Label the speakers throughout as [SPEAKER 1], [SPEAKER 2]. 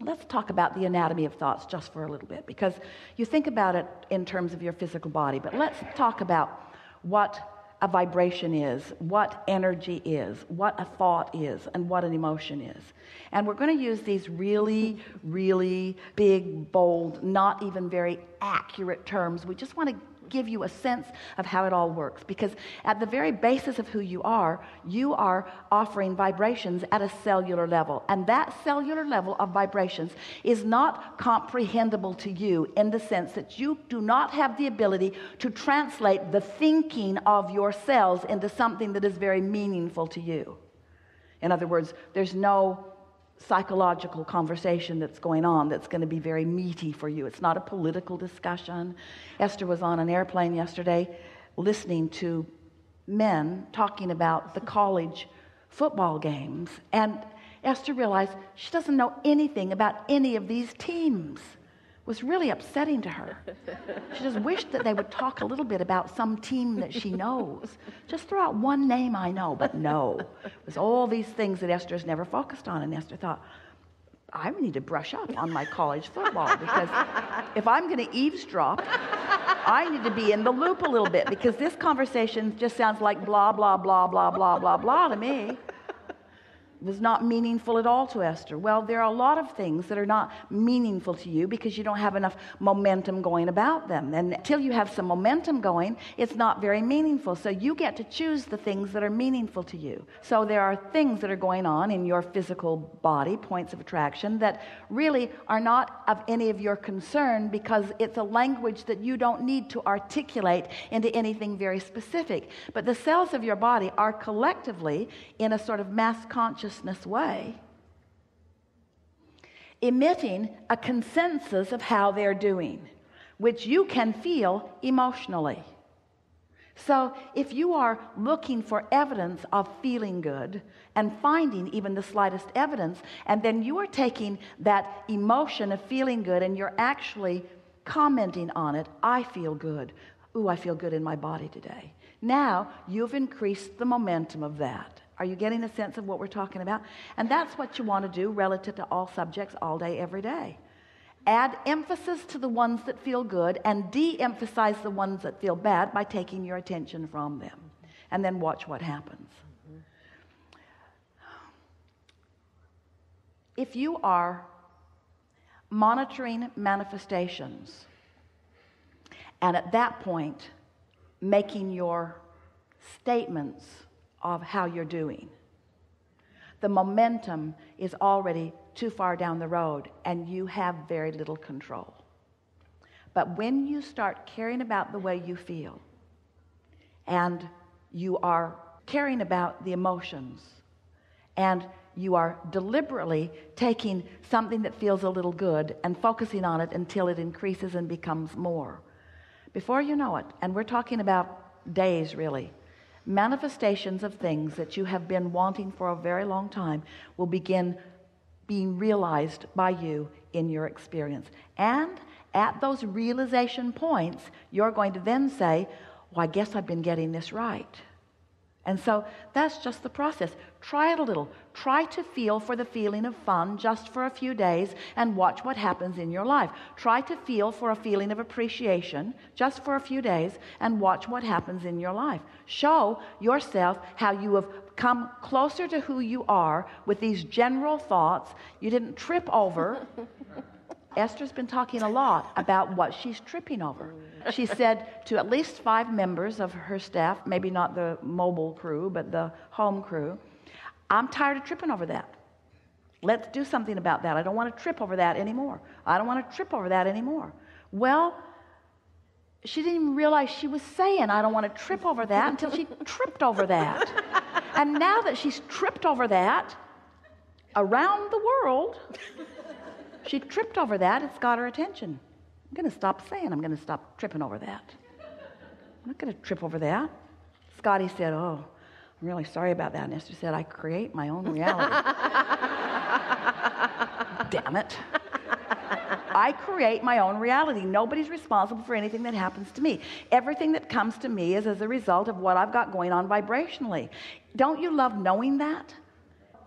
[SPEAKER 1] Let's talk about the anatomy of thoughts just for a little bit, because you think about it in terms of your physical body, but let's talk about what a vibration is, what energy is, what a thought is, and what an emotion is. And we're going to use these really, really big, bold, not even very accurate terms. We just want to give you a sense of how it all works, because at the very basis of who you are offering vibrations at a cellular level, and that cellular level of vibrations is not comprehensible to you in the sense that you do not have the ability to translate the thinking of your cells into something that is very meaningful to you. In other words, there's no psychological conversation that's going on that's going to be very meaty for you. It's not a political discussion. Esther was on an airplane yesterday listening to men talking about the college football games, and Esther realized she doesn't know anything about any of these teams. It was really upsetting to her. She just wished that they would talk a little bit about some team that she knows. Just throw out one name I know, but no. It was all these things that Esther's never focused on, and Esther thought, I need to brush up on my college football, because if I'm going to eavesdrop, I need to be in the loop a little bit, because this conversation just sounds like blah, blah, blah, blah, blah, blah, blah to me. It was not meaningful at all to Esther. Well, there are a lot of things that are not meaningful to you because you don't have enough momentum going about them. And until you have some momentum going, it's not very meaningful. So you get to choose the things that are meaningful to you. So there are things that are going on in your physical body, points of attraction, that really are not of any of your concern, because it's a language that you don't need to articulate into anything very specific. But the cells of your body are collectively, in a sort of mass consciousness way, emitting a consensus of how they're doing, which you can feel emotionally. So if you are looking for evidence of feeling good and finding even the slightest evidence, and then you are taking that emotion of feeling good and you're actually commenting on it, I feel good. Ooh, I feel good in my body today. Now you've increased the momentum of that. Are you getting a sense of what we're talking about? And that's what you want to do relative to all subjects all day, every day. Add emphasis to the ones that feel good and de-emphasize the ones that feel bad by taking your attention from them. And then watch what happens. If you are monitoring manifestations and at that point making your statements of how you're doing, the momentum is already too far down the road and you have very little control. But when you start caring about the way you feel, and you are caring about the emotions, and you are deliberately taking something that feels a little good and focusing on it until it increases and becomes more, before you know it, and we're talking about days really, manifestations of things that you have been wanting for a very long time will begin being realized by you in your experience. And at those realization points, you're going to then say, well, I guess I've been getting this right. And so that's just the process. Try it a little. Try to feel for the feeling of fun just for a few days and watch what happens in your life. Try to feel for a feeling of appreciation just for a few days and watch what happens in your life. Show yourself how you have come closer to who you are with these general thoughts. You didn't trip over. Esther's been talking a lot about what she's tripping over. She said to at least 5 members of her staff, maybe not the mobile crew, but the home crew, I'm tired of tripping over that. Let's do something about that. I don't want to trip over that anymore. I don't want to trip over that anymore. Well, she didn't even realize she was saying, I don't want to trip over that, until she tripped over that. And now that she's tripped over that around the world, she tripped over that, it's got her attention. I'm going to stop saying I'm going to stop tripping over that. I'm not going to trip over that. Scotty said, oh, I'm really sorry about that. And Esther said, I create my own reality. Damn it. I create my own reality. Nobody's responsible for anything that happens to me. Everything that comes to me is as a result of what I've got going on vibrationally. Don't you love knowing that?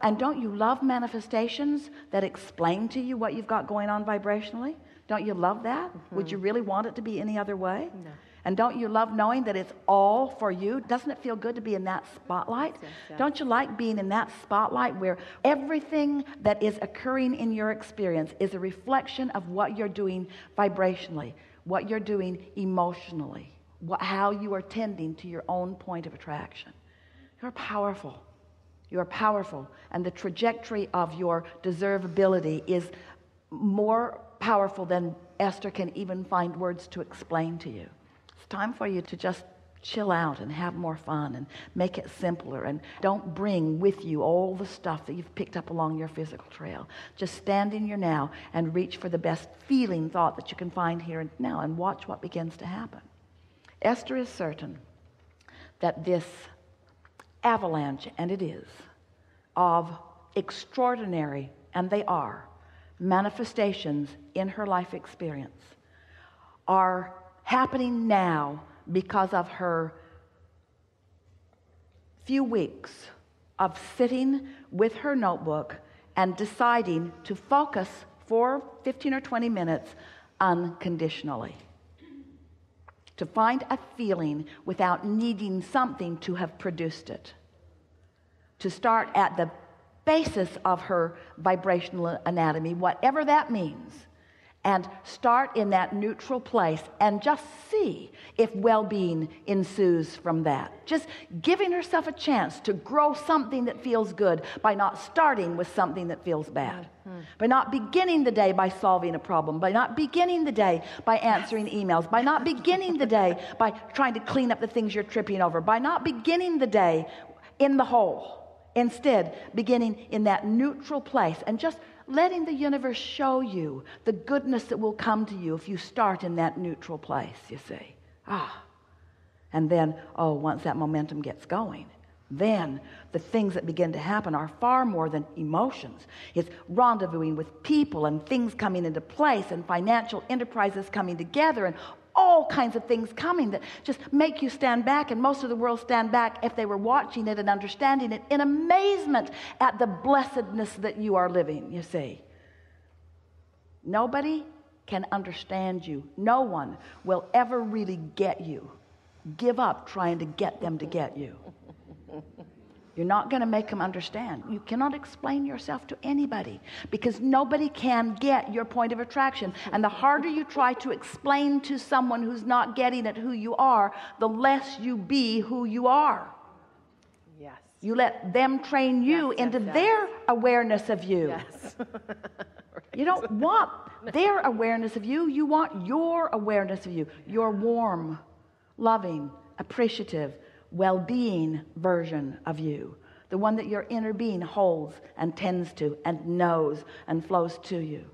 [SPEAKER 1] And don't you love manifestations that explain to you what you've got going on vibrationally? Don't you love that? Would you really want it to be any other way?
[SPEAKER 2] No.
[SPEAKER 1] And don't you love knowing that it's all for you? Doesn't it feel good to be in that spotlight?
[SPEAKER 2] Yes.
[SPEAKER 1] Don't you like being in that spotlight where everything that is occurring in your experience is a reflection of what you're doing vibrationally, what you're doing emotionally, how you are tending to your own point of attraction? You're powerful. You're powerful. And the trajectory of your deservability is more powerful than Esther can even find words to explain to you. It's time for you to just chill out and have more fun and make it simpler, and don't bring with you all the stuff that you've picked up along your physical trail. Just stand in your now and reach for the best feeling thought that you can find here and now, and watch what begins to happen. Esther is certain that this avalanche, and it is, of extraordinary, and they are, manifestations in her life experience are happening now because of her few weeks of sitting with her notebook and deciding to focus for 15 or 20 minutes unconditionally. To find a feeling without needing something to have produced it. To start at the basis of her vibrational anatomy, whatever that means, and start in that neutral place and just see if well-being ensues from that. Just giving herself a chance to grow something that feels good by not starting with something that feels bad. By not beginning the day by solving a problem, by not beginning the day by answering emails, by not beginning the day by trying to clean up the things you're tripping over, by not beginning the day in the hole. Instead, beginning in that neutral place and just letting the universe show you the goodness that will come to you if you start in that neutral place, you see. And then, once that momentum gets going, then the things that begin to happen are far more than emotions. It's rendezvousing with people and things coming into place and financial enterprises coming together and all kinds of things coming that just make you stand back, and most of the world stand back if they were watching it and understanding it in amazement at the blessedness that you are living, you see. Nobody can understand you. No one will ever really get you. Give up trying to get them to get you. You're not going to make them understand. You cannot explain yourself to anybody because nobody can get your point of attraction. And the harder you try to explain to someone who's not getting at who you are, the less you be who you are.
[SPEAKER 2] Yes.
[SPEAKER 1] You let them train you into their awareness of you.
[SPEAKER 2] Yes. Right.
[SPEAKER 1] You don't want their awareness of you. You want your awareness of you. Your warm, loving, appreciative, well-being version of you, the one that your inner being holds and tends to and knows and flows to you.